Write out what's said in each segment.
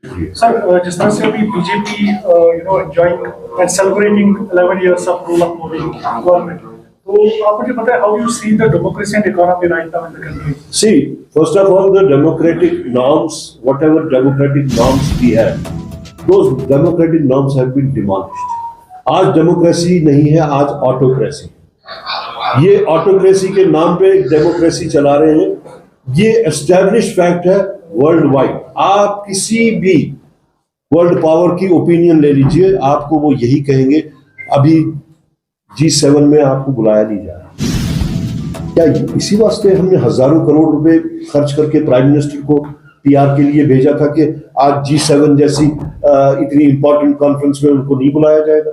Sir, जिस तरह से अभी BJP enjoying and celebrating 11 years of rule of Modi government, तो आप मुझे बताएं how you see the democracy and economy right now in the country. See, first of all, the democratic norms, whatever democratic norms we have, those democratic norms have been demolished. आज democracy नहीं है, आज autocracy. ये autocracy के नाम पे democracy चला रहे हैं। ये एस्टैब्लिश फैक्ट है वर्ल्ड वाइड। आप किसी भी वर्ल्ड पावर की ओपिनियन ले लीजिए, आपको वो यही कहेंगे अभी G7 में आपको बुलाया नहीं जा रहा। क्या इसी वास्ते हमने हजारों करोड़ रुपए खर्च करके प्राइम मिनिस्टर को PR के लिए भेजा था कि आज G7 जैसी इतनी इंपॉर्टेंट कॉन्फ्रेंस में उनको नहीं बुलाया जाएगा?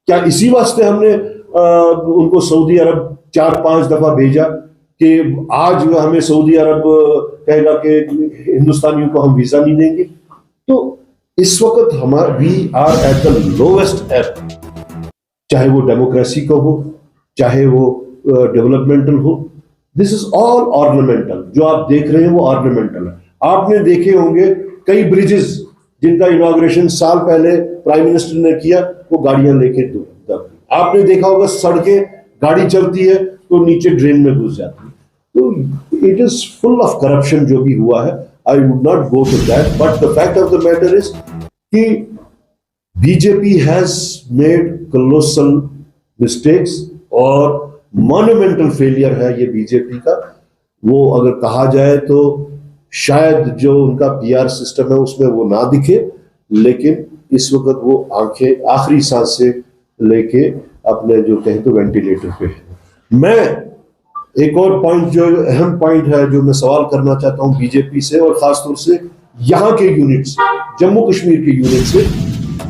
क्या इसी वास्ते हमने उनको सऊदी अरब 4-5 दफा भेजा कि आज हमें सऊदी अरब कहेगा कि हिंदुस्तानियों को हम वीजा नहीं देंगे? तो इस वक्त we are at the lowest ebb, चाहे वो डेमोक्रेसी का हो, चाहे वो डेवलपमेंटल हो। This is all ornamental. जो आप देख रहे हैं वो ऑर्नामेंटल है। आपने देखे होंगे कई ब्रिजेस जिनका इनॉग्रेशन साल पहले प्राइम मिनिस्टर ने किया, वो गाड़ियां लेके आपने देखा होगा सड़कें गाड़ी चलती है तो नीचे ड्रेन में घुस जाती है। तो it is full of corruption जो भी हुआ है। I would not go to that, but the fact of the matter is कि BJP has made colossal mistakes और मॉन्यूमेंटल फेलियर है ये बीजेपी का। वो अगर कहा जाए तो शायद जो उनका PR सिस्टम है उसमें वो ना दिखे, लेकिन इस वक्त वो आंखें आखिरी सांस से लेके अपने जो कहें तो वेंटिलेटर पे है। मैं एक और पॉइंट जो अहम पॉइंट है जो मैं सवाल करना चाहता हूं बीजेपी से और खासतौर से यहाँ के यूनिट से, जम्मू कश्मीर के यूनिट से,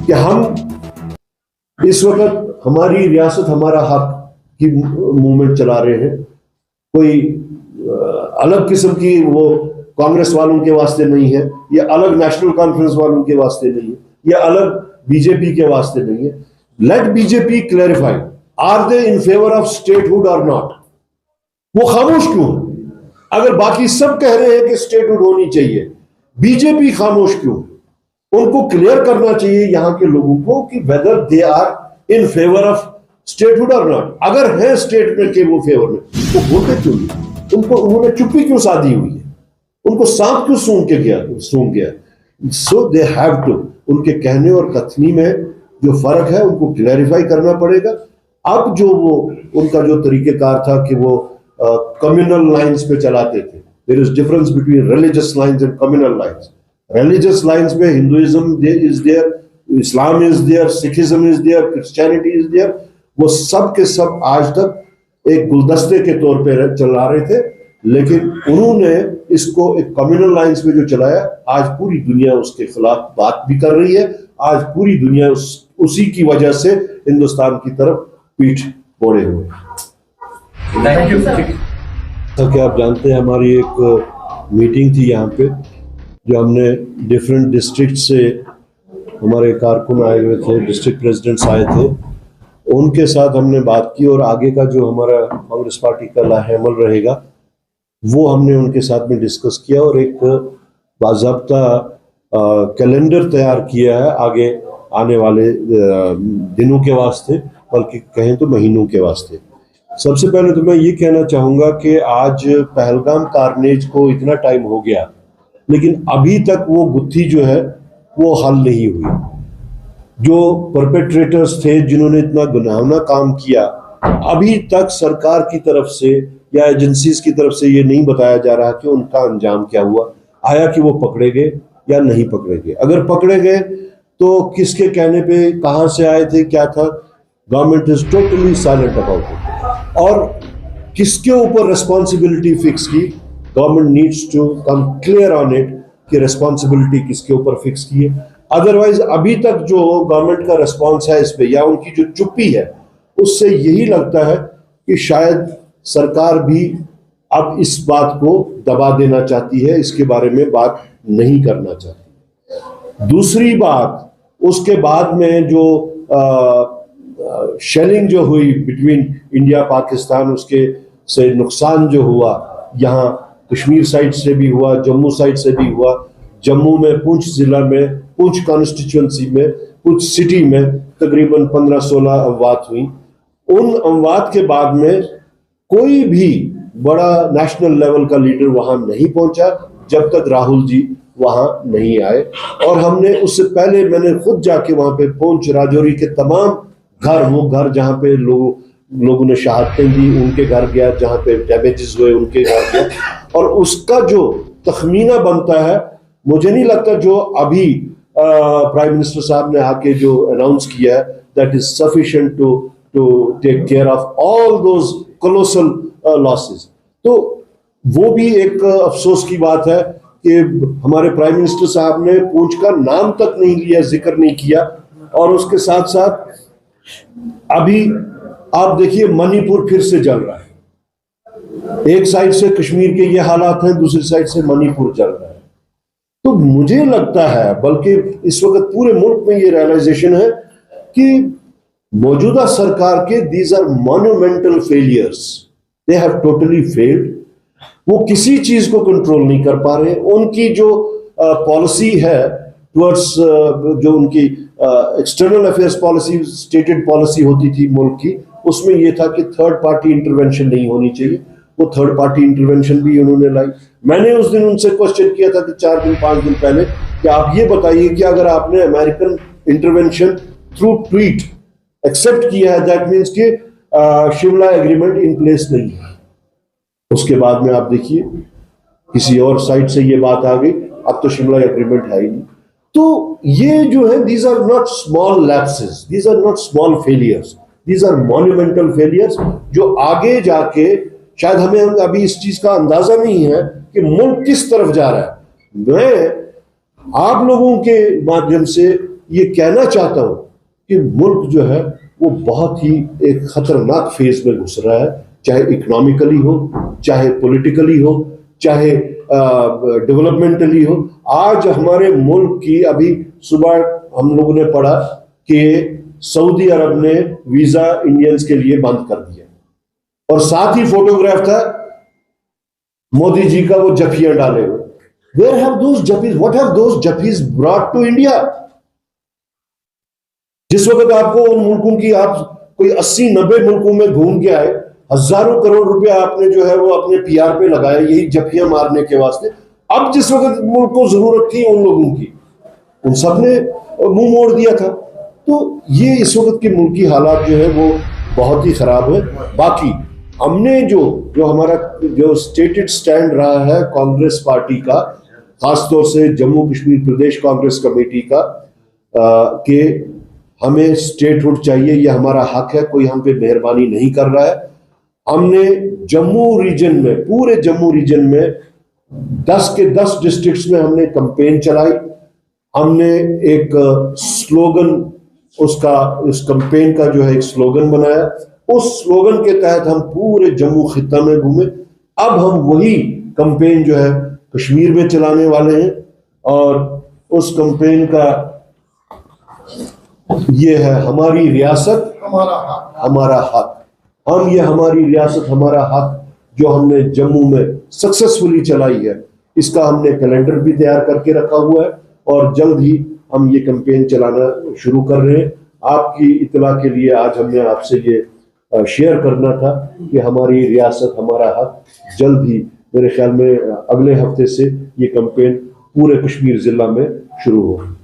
कि हम इस वक्त हमारी रियासत हमारा हक की मूवमेंट चला रहे हैं। कोई अलग किस्म की वो कांग्रेस वालों के वास्ते नहीं है, या अलग नेशनल कॉन्फ्रेंस वालों के वास्ते नहीं है, या अलग बीजेपी के वास्ते नहीं है। Let BJP clarify, are they in favour of statehood or not? वो खामोश क्यों है? अगर बाकी सब कह रहे हैं कि स्टेटहुड होनी चाहिए, बीजेपी खामोश क्यों? उनको क्लियर करना चाहिए यहां के लोगों को कि whether they are in favour of statehood or not. अगर है स्टेटमेंट के वो फेवर में, तो बोलते क्यों नहीं? उन्होंने चुप्पी क्यों साधी हुई है? उनको सांप क्यों सूंघ गया? सो दे हैव टू, उनके कहने और कथनी में जो फर्क है उनको क्लैरिफाई करना पड़ेगा। अब जो वो उनका जो तरीकेकार था कि वो कम्युनल लाइंस पे चलाते थे, there is difference between religious lines and communal lines. Religious lines में Hinduism is there, Islam is there, Sikhism is there, Christianity is there. वो सब के सब आज तक एक गुलदस्ते के तौर पे चला रहे थे, लेकिन उन्होंने इसको एक कम्युनल लाइंस में जो चलाया, आज पूरी दुनिया उसके खिलाफ बात भी कर रही है। आज पूरी दुनिया उसी की वजह से हिंदुस्तान की तरफ पीठ मोड़े हुए। तो क्या आप जानते हैं, हमारी एक मीटिंग थी यहाँ पे, जो हमने डिफरेंट डिस्ट्रिक्ट से हमारे कारकुन आए हुए थे, डिस्ट्रिक्ट प्रेसिडेंट्स आए थे, उनके साथ हमने बात की और आगे का जो हमारा कांग्रेस पार्टी का लाहेमल रहेगा वो हमने उनके साथ में डिस्कस किया और एक बाज़ाब्ता कैलेंडर तैयार किया है आगे आने वाले दिनों के वास्ते, बल्कि कहें तो महीनों के वास्ते। सबसे पहले तो मैं ये कहना चाहूँगा कि आज पहलगाम कारनेज को इतना टाइम हो गया, लेकिन अभी तक वो गुत्थी जो है वो हल नहीं हुई। जो परपेट्रेटर्स थे जिन्होंने इतना गुनाहना काम किया, अभी तक सरकार की तरफ से या एजेंसीज की तरफ से ये नहीं बताया जा रहा कि उनका अंजाम क्या हुआ। आया कि वो पकड़े गए या नहीं पकड़े गए? अगर पकड़े गए तो किसके कहने पे, कहाँ से आए थे, क्या था? Government is totally silent about it. और किसके ऊपर रिस्पॉन्सिबिलिटी फिक्स की? Government needs to come clear on it कि रिस्पॉन्सिबिलिटी किसके ऊपर फिक्स की है। अदरवाइज अभी तक जो गवर्नमेंट का रिस्पॉन्स है इस पे, या उनकी जो चुप्पी है, उससे यही लगता है कि शायद सरकार भी अब इस बात को दबा देना चाहती है, इसके बारे में बात नहीं करना चाहती। दूसरी बात, उसके बाद में जो शेलिंग जो हुई बिटवीन इंडिया पाकिस्तान, उसके से नुकसान जो हुआ, यहाँ कश्मीर साइड से भी हुआ, जम्मू साइड से भी हुआ, जम्मू में, पुंछ जिला में, पुंछ कॉन्स्टिट्यूंसी में, पुंछ सिटी में तकरीबन 15-16 अमवात हुई। उन अमवात के बाद में कोई भी बड़ा नेशनल लेवल का लीडर वहां नहीं पहुंचा जब तक राहुल जी वहां नहीं आए। और हमने उससे पहले मैंने खुद जाके वहां पे पुंछ राजौरी के तमाम घर, वो घर जहां पे लोगों ने शहादतें दी उनके घर गया, जहां पे डैमेजेस हुए उनके घर गया। और उसका जो तखमीना बनता है, मुझे नहीं लगता जो अभी प्राइम मिनिस्टर साहब ने आके जो अनाउंस किया है that is sufficient to take care of all those colossal losses. तो वो भी एक अफसोस की बात है कि हमारे प्राइम मिनिस्टर साहब ने पुंछ का नाम तक नहीं लिया, जिक्र नहीं किया। और उसके साथ साथ अभी आप देखिए मणिपुर फिर से जल रहा है। एक साइड से कश्मीर के ये हालात हैं, दूसरी साइड से मणिपुर जल रहा है। तो मुझे लगता है, बल्कि इस वक्त पूरे मुल्क में ये रियलाइजेशन है कि मौजूदा सरकार के these are monumental failures, they have totally failed. वो किसी चीज को कंट्रोल नहीं कर पा रहे। उनकी जो पॉलिसी है टुवर्ड्स जो उनकी external affairs policy, stated policy होती थी मुल्क की, उसमें यह था कि थर्ड पार्टी इंटरवेंशन नहीं होनी चाहिए। वो थर्ड पार्टी इंटरवेंशन भी उन्होंने लाई। मैंने उस दिन उनसे क्वेश्चन किया था कि 4 दिन 5 दिन पहले कि आप ये बताइए कि अगर आपने American intervention through tweet accept किया है, दैट मीन्स कि शिमला एग्रीमेंट इन प्लेस नहीं है। उसके बाद में आप देखिए किसी और साइड से ये बात आ गई, अब तो शिमला एग्रीमेंट है ही नहीं। तो ये जो है, these are not small lapses, these are not small failures, these are monumental failures जो आगे जाके शायद हमें अभी इस चीज का अंदाजा नहीं है कि मुल्क किस तरफ जा रहा है। मैं आप लोगों के माध्यम से ये कहना चाहता हूं कि मुल्क जो है वो बहुत ही एक खतरनाक फेज में घुस रहा है, चाहे इकोनॉमिकली हो, चाहे पॉलिटिकली हो, चाहे डेवलपमेंटली हो। आज हमारे मुल्क की, अभी सुबह हम लोगों ने पढ़ा कि सऊदी अरब ने वीजा इंडियंस के लिए बंद कर दिया, और साथ ही फोटोग्राफ था मोदी जी का वो जफियां डाले हुए। वेयर हैव दोस जफीज, व्हाट हैव दोस जफीज ब्रॉट टू इंडिया? जिस वक्त आपको उन मुल्कों की, आप कोई 80-90 मुल्कों में घूम के आए, हजारों करोड़ रुपया आपने जो है वो अपने पीआर पे लगाया यही जफियां मारने के वास्ते। अब जिस वक्त मुल्क को जरूरत थी उन लोगों की, उन सब ने मुंह मोड़ दिया था। तो ये इस वक्त की मुल्की हालात जो है वो बहुत ही खराब है। बाकी हमने जो हमारा जो स्टेटेड स्टैंड रहा है कांग्रेस पार्टी का, खासतौर से जम्मू कश्मीर प्रदेश कांग्रेस कमेटी का, कि हमें स्टेटहुड चाहिए, ये हमारा हक है, कोई हम पे मेहरबानी नहीं कर रहा है। हमने जम्मू रीजन में, पूरे जम्मू रीजन में 10 के 10 डिस्ट्रिक्ट्स में हमने कैंपेन चलाई। हमने एक स्लोगन, उसका, उस कैंपेन का जो है एक स्लोगन बनाया। उस स्लोगन के तहत हम पूरे जम्मू खित्ता में घूमे। अब हम वही कैंपेन जो है कश्मीर में चलाने वाले हैं, और उस कैंपेन का ये है, हमारी रियासत हमारा हक। हम ये हमारी रियासत हमारा हक जो हमने जम्मू में सक्सेसफुली चलाई है, इसका हमने कैलेंडर भी तैयार करके रखा हुआ है, और जल्द ही हम ये कैंपेन चलाना शुरू कर रहे हैं। आपकी इत्तला के लिए आज हमने आपसे ये शेयर करना था कि हमारी रियासत हमारा हक, जल्द ही मेरे ख्याल में अगले हफ्ते से ये कैंपेन पूरे कश्मीर जिला में शुरू होगा।